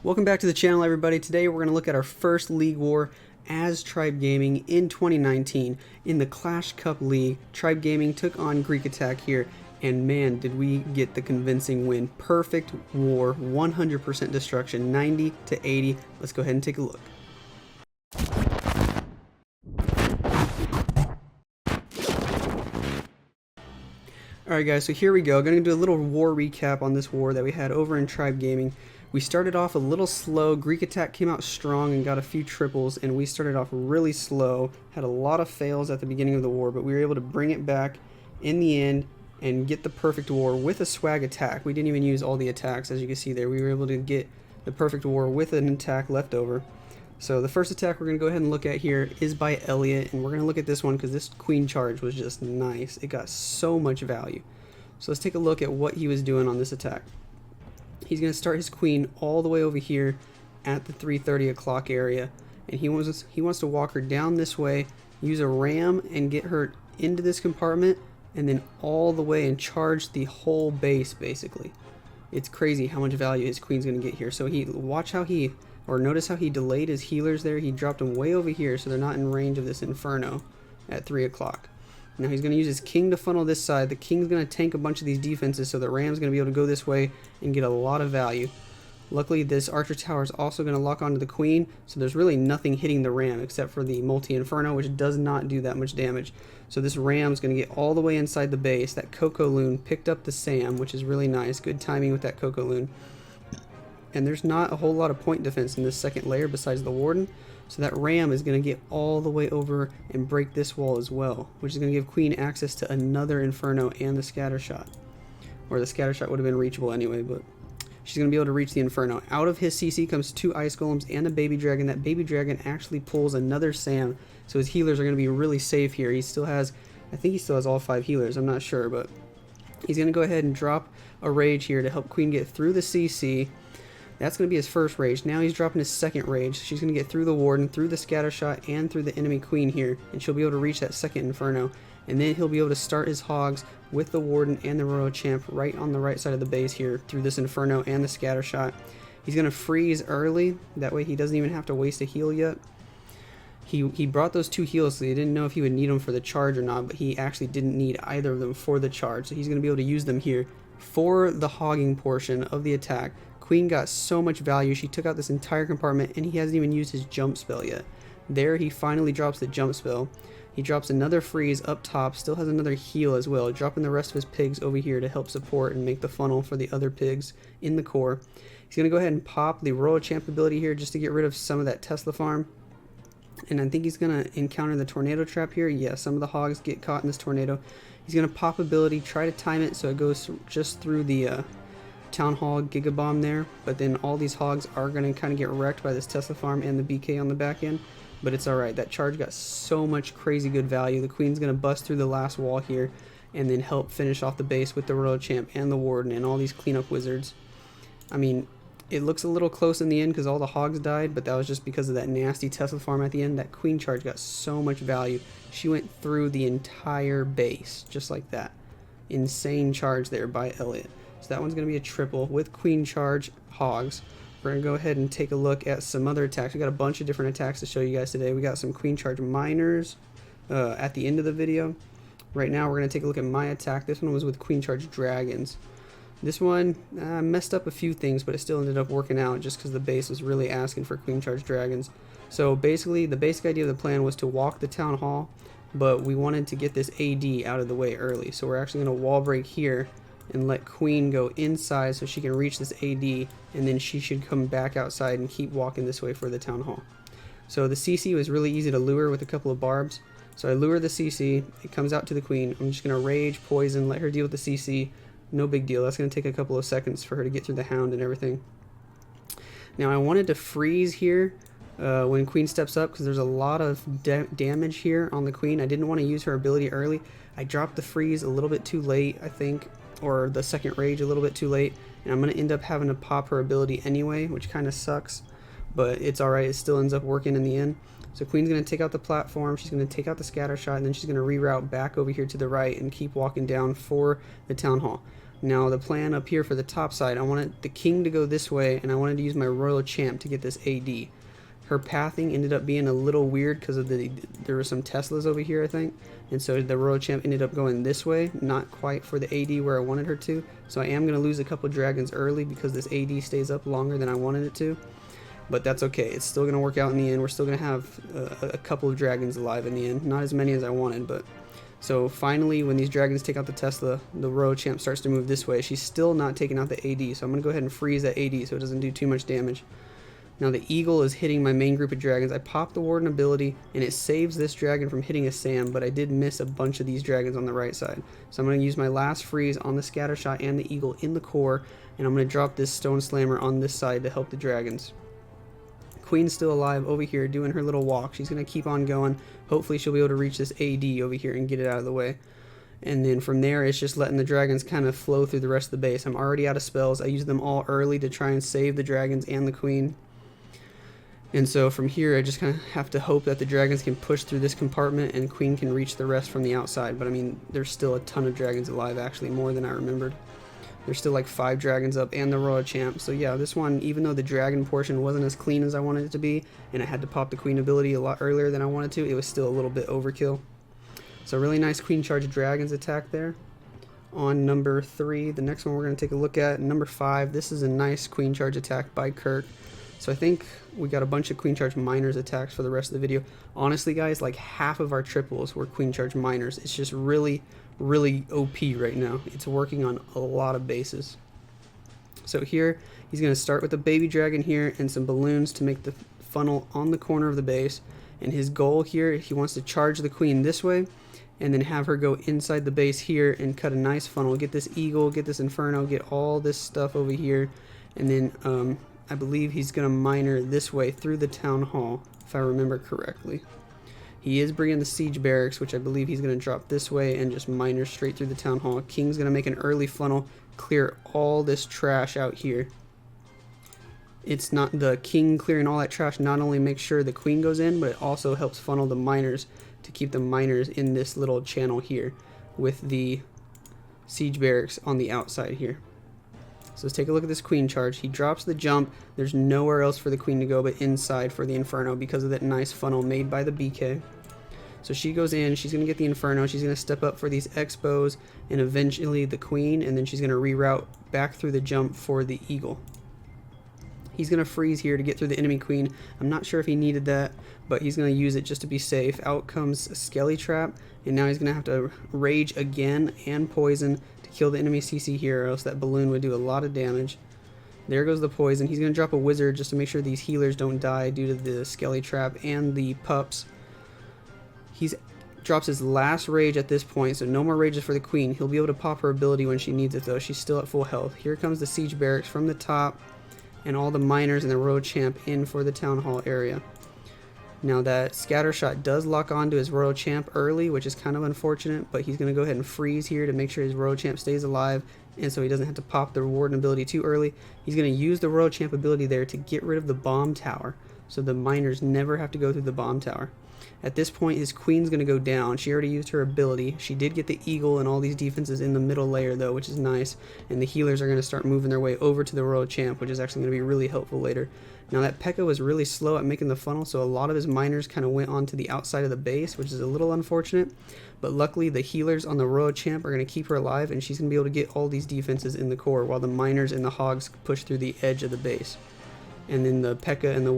Welcome back to the channel, everybody. Today we're going to look at our first League War as Tribe Gaming in 2019 in the Clash Cup League. Tribe Gaming took on Greek Attack here, and man, did we get the convincing win. Perfect war, 100% destruction, 90 to 80. Let's go ahead and take a look. Alright guys, so here we go. Going to do a little war recap on this war that we had over in Tribe Gaming. We started off a little slow. Greek Attack came out strong and got a few triples, and we started off really slow. Had a lot of fails at the beginning of the war, but we were able to bring it back in the end and get the perfect war with a swag attack. We didn't even use all the attacks, as you can see there. We were able to get the perfect war with an attack left over. So the first attack we're going to go ahead and look at here is by Elliot, and we're going to look at this one because this queen charge was just nice. It got so much value. So let's take a look at what he was doing on this attack. He's going to start his queen all the way over here at the 3:30 o'clock area, and he wants to walk her down this way, use a ram and get her into this compartment, and then all the way and charge the whole base basically. It's crazy how much value his queen's going to get here. So notice how he delayed his healers there. He dropped them way over here so they're not in range of this inferno at 3 o'clock. Now he's going to use his king to funnel this side. The king's going to tank a bunch of these defenses, so the ram's going to be able to go this way and get a lot of value. Luckily, this archer tower is also going to lock onto the queen, so there's really nothing hitting the ram except for the multi-inferno, which does not do that much damage. So this ram's going to get all the way inside the base. That Coco Loon picked up the Sam, which is really nice. Good timing with that Coco Loon. And there's not a whole lot of point defense in this second layer besides the Warden. So that ram is going to get all the way over and break this wall as well, which is going to give Queen access to another Inferno and the scatter shot. Or the scatter shot would have been reachable anyway, but she's going to be able to reach the Inferno. Out of his CC comes 2 Ice Golems and a Baby Dragon. That Baby Dragon actually pulls another Sam, so his healers are going to be really safe here. He still has, I think he still has all 5 healers, I'm not sure, but he's going to go ahead and drop a Rage here to help Queen get through the CC. That's going to be his first rage. Now he's dropping his second rage. She's going to get through the Warden, through the scatter shot, and through the enemy queen here, and she'll be able to reach that second Inferno. And then he'll be able to start his Hogs with the Warden and the Royal Champ right on the right side of the base here through this Inferno and the scatter shot. He's going to freeze early. That way he doesn't even have to waste a heal yet. He brought those 2 heals, so he didn't know if he would need them for the charge or not, but he actually didn't need either of them for the charge. So he's going to be able to use them here for the hogging portion of the attack. Queen got so much value. She took out this entire compartment, and he hasn't even used his jump spell yet. There he finally drops the jump spell. He drops another freeze up top, still has another heal as well, dropping the rest of his pigs over here to help support and make the funnel for the other pigs in the core. He's going to go ahead and pop the Royal Champ ability here just to get rid of some of that Tesla farm. And I think he's going to encounter the tornado trap here. Yeah, some of the hogs get caught in this tornado. He's going to pop ability, try to time it so it goes just through the Town Hall Giga Bomb there, but then all these hogs are going to kind of get wrecked by this Tesla farm and the BK on the back end, but it's alright. That charge got so much crazy good value. The Queen's going to bust through the last wall here and then help finish off the base with the Royal Champ and the Warden and all these cleanup wizards. I mean, it looks a little close in the end because all the hogs died, but that was just because of that nasty Tesla farm at the end. That Queen charge got so much value. She went through the entire base just like that. Insane charge there by Elliot. So that one's going to be a triple with Queen charge Hogs. We're going to go ahead and take a look at some other attacks. We got a bunch of different attacks to show you guys today. We got some Queen charge miners at the end of the video. Right now we're going to take a look at my attack. This one was with Queen charge dragons. This one messed up a few things, but it still ended up working out just because the base was really asking for Queen charge dragons. So basically the basic idea of the plan was to walk the Town Hall, but we wanted to get this AD out of the way early. So we're actually going to wall break here and let Queen go inside so she can reach this AD, and then she should come back outside and keep walking this way for the Town Hall. So the CC was really easy to lure with a couple of barbs. So I lure the CC, it comes out to the Queen. I'm just going to rage, poison, let her deal with the CC. No big deal. That's going to take a couple of seconds for her to get through the Hound and everything. Now I wanted to freeze here when Queen steps up because there's a lot of damage here on the Queen. I didn't want to use her ability early. I dropped the freeze a little bit too late, I think, or the second rage a little bit too late, and I'm going to end up having to pop her ability anyway, which kind of sucks, but it's alright. It still ends up working in the end. So Queen's going to take out the platform, she's going to take out the scatter shot, and then she's going to reroute back over here to the right and keep walking down for the Town Hall. Now the plan up here for the top side, I wanted the king to go this way, and I wanted to use my royal champ to get this AD. Her pathing ended up being a little weird because of there were some Teslas over here, I think, and so the royal champ ended up going this way, not quite for the AD where I wanted her to. So I am going to lose a couple dragons early because this AD stays up longer than I wanted it to, but that's okay. It's still going to work out in the end. We're still going to have a couple of dragons alive in the end, not as many as I wanted, but. So finally, when these dragons take out the Tesla, the royal champ starts to move this way. She's still not taking out the AD, so I'm going to go ahead and freeze that AD so it doesn't do too much damage. Now the eagle is hitting my main group of dragons. I popped the warden ability and it saves this dragon from hitting a Sam, but I did miss a bunch of these dragons on the right side. So I'm going to use my last freeze on the scatter shot and the eagle in the core, and I'm going to drop this stone slammer on this side to help the dragons. Queen's still alive over here doing her little walk. She's going to keep on going. Hopefully she'll be able to reach this AD over here and get it out of the way. And then from there, it's just letting the dragons kind of flow through the rest of the base. I'm already out of spells. I used them all early to try and save the dragons and the queen. And so from here, I just kind of have to hope that the dragons can push through this compartment and queen can reach the rest from the outside. But I mean, there's still a ton of dragons alive, actually, more than I remembered. There's still like 5 dragons up and the royal champ. So yeah, this one, even though the dragon portion wasn't as clean as I wanted it to be, and I had to pop the queen ability a lot earlier than I wanted to, it was still a little bit overkill. So really nice queen charge dragons attack there on number 3. The next one we're going to take a look at, number 5. This is a nice queen charge attack by Kirk. So I think we got a bunch of queen charge miners attacks for the rest of the video. Honestly, guys, like half of our triples were queen charge miners. It's just really OP right now. It's working on a lot of bases. So here, he's going to start with a baby dragon here and some balloons to make the funnel on the corner of the base. And his goal here, he wants to charge the queen this way and then have her go inside the base here and cut a nice funnel. Get this eagle, get this inferno, get all this stuff over here. And then I believe he's going to miner this way through the town hall, if I remember correctly. He is bringing the siege barracks, which I believe he's going to drop this way and just miner straight through the town hall. King's going to make an early funnel, clear all this trash out here. It's not the king clearing all that trash not only makes sure the queen goes in, but it also helps funnel the miners to keep the miners in this little channel here with the siege barracks on the outside here. So let's take a look at this queen charge. He drops the jump. There's nowhere else for the queen to go but inside for the inferno because of that nice funnel made by the BK. So she goes in, she's going to get the inferno, she's going to step up for these expos and eventually the queen, and then she's going to reroute back through the jump for the eagle. He's going to freeze here to get through the enemy queen. I'm not sure if he needed that, but he's going to use it just to be safe. Out comes a skelly trap, and now he's going to have to rage again and poison to kill the enemy CC hero, so that balloon would do a lot of damage. There goes the poison. He's going to drop a wizard just to make sure these healers don't die due to the skelly trap and the pups. He drops his last rage at this point, so no more rages for the queen. He'll be able to pop her ability when she needs it, though. She's still at full health. Here comes the siege barracks from the top, and all the miners and the road champ in for the town hall area. Now that scatter shot does lock onto his royal champ early, which is kind of unfortunate, but he's going to go ahead and freeze here to make sure his royal champ stays alive, and so he doesn't have to pop the warden ability too early. He's going to use the royal champ ability there to get rid of the bomb tower, so the miners never have to go through the bomb tower. At this point, his queen's going to go down. She already used her ability. She did get the eagle and all these defenses in the middle layer, though, which is nice. And the healers are going to start moving their way over to the royal champ, which is actually going to be really helpful later. Now, that P.E.K.K.A. was really slow at making the funnel, so a lot of his miners kind of went onto the outside of the base, which is a little unfortunate. But luckily, the healers on the royal champ are going to keep her alive, and she's going to be able to get all these defenses in the core, while the miners and the hogs push through the edge of the base. And then the P.E.K.K.A. and the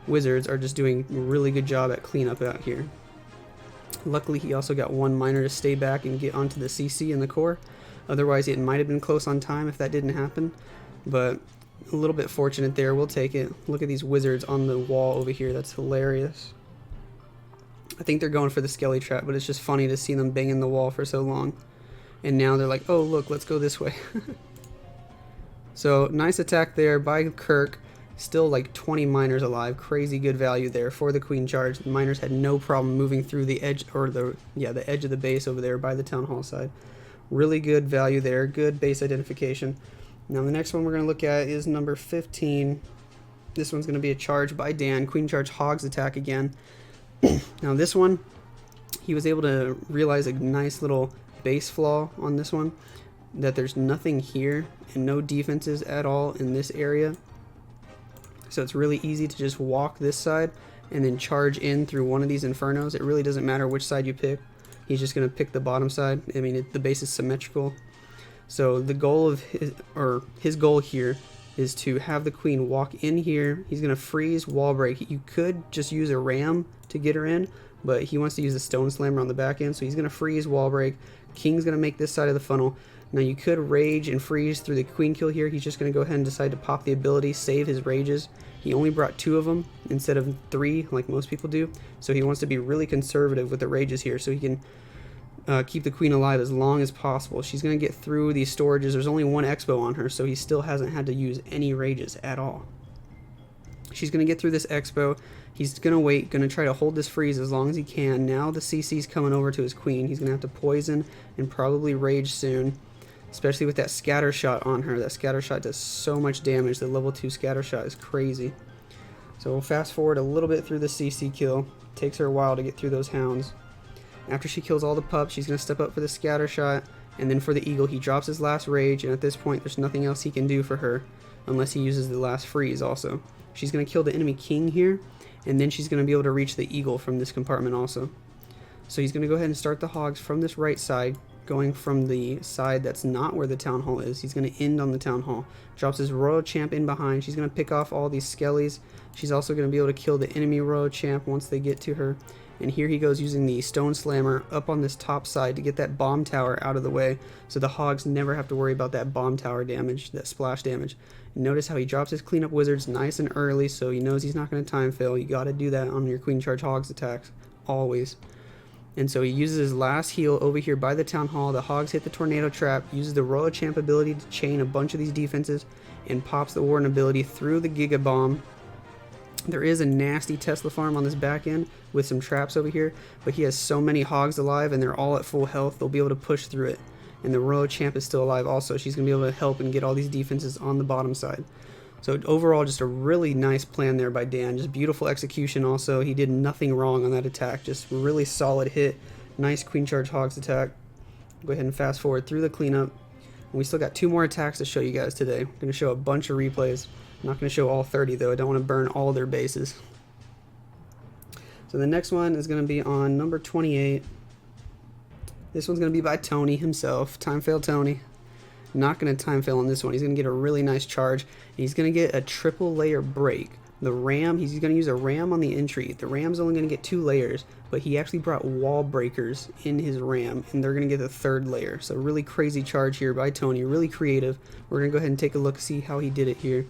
wizards are just doing a really good job at cleanup out here. Luckily, he also got one miner to stay back and get onto the CC in the core. Otherwise, it might have been close on time if that didn't happen. But a little bit fortunate there. We'll take it. Look at these wizards on the wall over here. That's hilarious. I think they're going for the skelly trap, but it's just funny to see them banging the wall for so long. And now they're like, oh, look, let's go this way. So, nice attack there by Kirk. Still like 20 miners alive. Crazy good value there for the queen charge. The miners had no problem moving through the edge, or the edge of the base over there by the town hall side. Really good value there. Good base identification. Now the next one we're going to look at is number 15. This one's going to be a charge by Dan. Queen charge Hogs attack again. Now this one, he was able to realize a nice little base flaw on this one. that there's nothing here and no defenses at all in this area. So it's really easy to just walk this side and then charge in through one of these infernos. It really doesn't matter which side you pick. He's just going to pick the bottom side. I mean, the base is symmetrical. So the goal of his goal here is to have the queen walk in here. He's going to freeze, wall break. You could just use a ram to get her in, but he wants to use the stone slammer on the back end. So he's going to freeze, wall break. King's going to make this side of the funnel. Now you could rage and freeze through the queen kill here. He's just going to go ahead and decide to pop the ability, save his rages. He only brought 2 of them instead of 3 like most people do. So he wants to be really conservative with the rages here so he can keep the queen alive as long as possible. She's going to get through these storages. There's only 1 expo on her, so he still hasn't had to use any rages at all. She's going to get through this expo. He's going to wait, going to try to hold this freeze as long as he can. Now the CC's coming over to his queen. He's going to have to poison and probably rage soon, especially with that scatter shot on her. That scatter shot does so much damage. The level 2 scatter shot is crazy. So we'll fast forward a little bit through the CC kill. Takes her a while to get through those hounds. After she kills all the pups, she's going to step up for the scatter shot, and then for the eagle, he drops his last rage, and at this point, there's nothing else he can do for her, unless he uses the last freeze also. She's going to kill the enemy king here, and then she's going to be able to reach the eagle from this compartment also. So he's going to go ahead and start the hogs from this right side, going from the side that's not where the town hall is. He's going to end on the town hall. Drops his royal champ in behind. She's going to pick off all these skellies. She's also going to be able to kill the enemy royal champ once they get to her. And here he goes using the stone slammer up on this top side to get that bomb tower out of the way, so the hogs never have to worry about that bomb tower damage, that splash damage. And notice how he drops his cleanup wizards nice and early, so he knows he's not going to time fail. You got to do that on your queen charge hogs attacks, always. And so he uses his last heal over here by the town hall. The hogs hit the tornado trap, uses the royal champ ability to chain a bunch of these defenses, and pops the warden ability through the giga bomb. There is a nasty Tesla farm on this back end with some traps over here, but he has so many hogs alive and they're all at full health, they'll be able to push through it. And the royal champ is still alive also. She's going to be able to help and get all these defenses on the bottom side. So overall, just a really nice plan there by Dan. Just beautiful execution also. He did nothing wrong on that attack. Just really solid hit. Nice queen charge hogs attack. Go ahead and fast forward through the cleanup. And we still got 2 more attacks to show you guys today. I'm going to show a bunch of replays. I'm not going to show all 30 though. I don't want to burn all their bases. So the next one is going to be on number 28. This one's going to be by Tony himself. Time fail Tony. Not going to time fail on this one. He's going to get a really nice charge. And he's going to get a triple layer break. The ram, he's going to use a ram on the entry. The ram's only going to get 2 layers, but he actually brought wall breakers in his ram, and they're going to get the 3rd layer. So really crazy charge here by Tony. Really creative. We're going to go ahead and take a look, see how he did it here.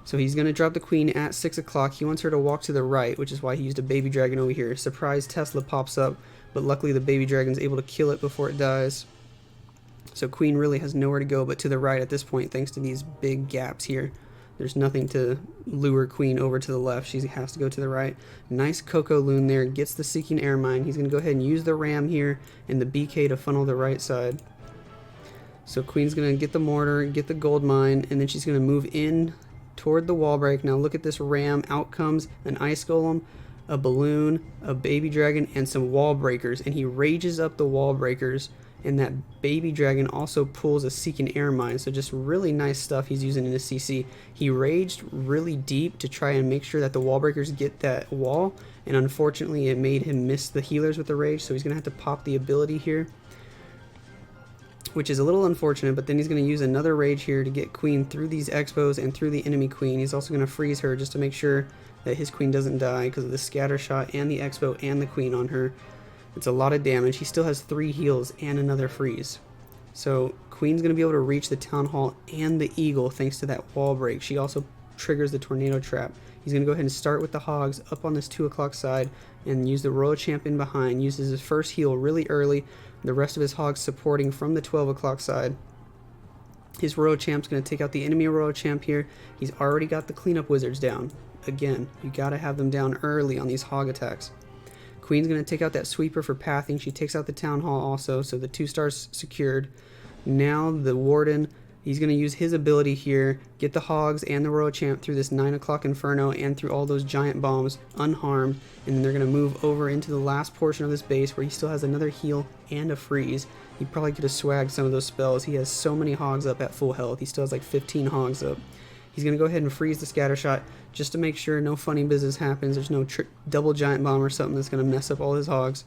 So he's going to drop the queen at 6 o'clock. He wants her to walk to the right, which is why he used a baby dragon over here. Surprise Tesla pops up, but luckily the baby dragon's able to kill it before it dies. So queen really has nowhere to go but to the right at this point, thanks to these big gaps here. There's nothing to lure queen over to the left. She has to go to the right. Nice Coco Loon there. Gets the Seeking Air Mine. He's going to go ahead and use the ram here and the BK to funnel the right side. So queen's going to get the mortar, get the gold mine, and then she's going to move in toward the wall break. Now look at this ram. Out comes an ice golem, a balloon, a baby dragon, and some wall breakers. And he rages up the wall breakers, and that baby dragon also pulls a Seeking Air Mine. So just really nice stuff he's using in his CC. He raged really deep to try and make sure that the wall breakers get that wall, and unfortunately it made him miss the healers with the rage, so he's gonna have to pop the ability here, which is a little unfortunate. But then he's going to use another rage here to get queen through these expos and through the enemy queen. He's also going to freeze her just to make sure that his queen doesn't die because of the scatter shot and the expo and the queen on her. It's a lot of damage. He still has 3 heals and another freeze. So queen's going to be able to reach the town hall and the eagle thanks to that wall break. She also triggers the tornado trap. He's going to go ahead and start with the hogs up on this 2 o'clock side and use the royal champ in behind. Uses his first heal really early. The rest of his hogs supporting from the 12 o'clock side. His royal champ's going to take out the enemy royal champ here. He's already got the cleanup wizards down. Again, you got to have them down early on these hog attacks. Queen's going to take out that sweeper for pathing. She takes out the town hall also, so the 2 stars secured. Now the warden He's going to use his ability here, get the Hogs and the Royal Champ through this 9 o'clock Inferno and through all those giant bombs unharmed, and then they're going to move over into the last portion of this base where he still has another heal and a freeze. He probably could have swagged some of those spells. He has so many Hogs up at full health. He still has like 15 Hogs up. He's going to go ahead and freeze the scatter shot just to make sure no funny business happens. There's no double giant bomb or something that's going to mess up all his Hogs.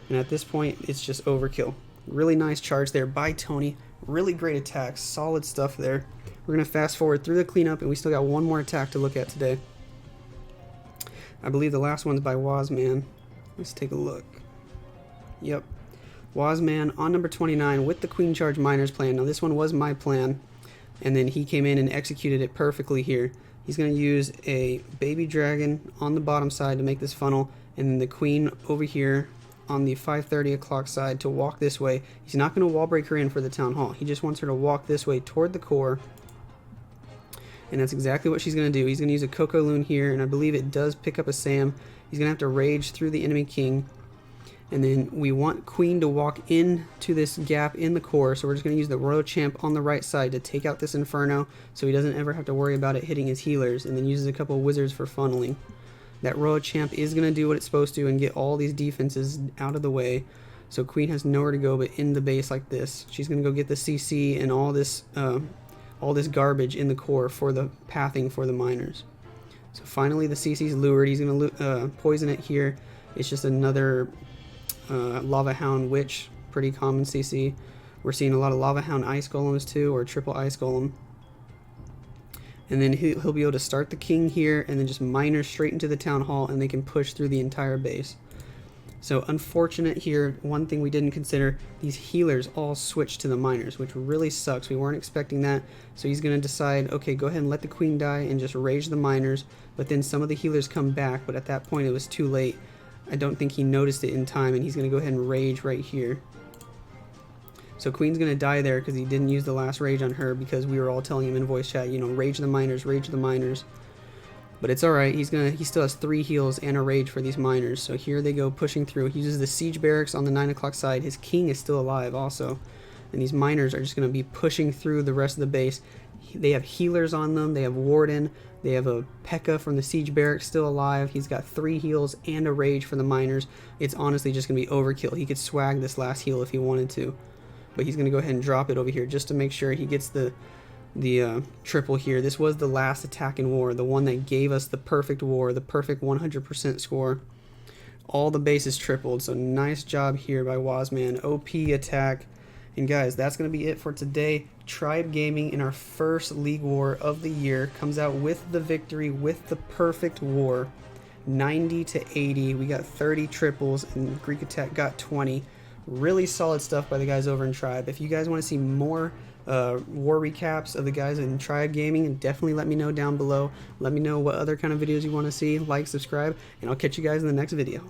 And at this point, it's just overkill. Really nice charge there by Tony. Really great attacks. Solid stuff there. We're going to fast forward through the cleanup, and we still got one more attack to look at today. I believe the last one's by Wazman. Let's take a look. Yep. Wazman on number 29 with the Queen Charge Miners plan. Now this one was my plan, and then he came in and executed it perfectly here. He's going to use a baby dragon on the bottom side to make this funnel, and then the queen over here on the 5:30 o'clock side to walk this way. He's not going to wall break her in for the town hall. He just wants her to walk this way toward the core, and that's exactly what she's going to do. He's going to use a Coco Loon here, and I believe it does pick up a Sam. He's going to have to rage through the enemy king, and then we want Queen to walk into this gap in the core, so we're just going to use the Royal Champ on the right side to take out this Inferno so he doesn't ever have to worry about it hitting his healers, and then uses a couple of wizards for funneling. That Royal Champ is going to do what it's supposed to and get all these defenses out of the way. So Queen has nowhere to go but in the base like this. She's going to go get the CC and all this garbage in the core for the pathing for the miners. So finally the CC's lured. He's going to poison it here. It's just another Lava Hound Witch. Pretty common CC. We're seeing a lot of Lava Hound Ice Golems too, or triple Ice Golem. And then he'll be able to start the king here and then just miners straight into the town hall, and they can push through the entire base. So unfortunate here, one thing we didn't consider, these healers all switched to the miners, which really sucks. We weren't expecting that. So he's going to decide, okay, go ahead and let the queen die and just rage the miners. But then some of the healers come back, but at that point it was too late. I don't think he noticed it in time, and he's going to go ahead and rage right here. So Queen's going to die there because he didn't use the last rage on her, because we were all telling him in voice chat, you know, rage the miners, rage the miners. But it's alright, he still has 3 heals and a rage for these miners. So here they go pushing through. He uses the siege barracks on the 9 o'clock side. His king is still alive also. And these miners are just going to be pushing through the rest of the base. They have healers on them, they have Warden, they have a P.E.K.K.A. from the siege barracks still alive. He's got 3 heals and a rage for the miners. It's honestly just going to be overkill. He could swag this last heal if he wanted to. But he's going to go ahead and drop it over here just to make sure he gets the triple here. This was the last attack in war, the one that gave us the perfect war, the perfect 100% score. All the bases tripled, so nice job here by Wazman. OP attack. And guys, that's going to be it for today. Tribe Gaming in our first League War of the year comes out with the victory, with the perfect war. 90 to 80. We got 30 triples, and Greek Attack got 20. Really solid stuff by the guys over in Tribe. If you guys want to see more war recaps of the guys in Tribe Gaming, definitely let me know down below. Let me know what other kind of videos you want to see. Like, subscribe, and I'll catch you guys in the next video.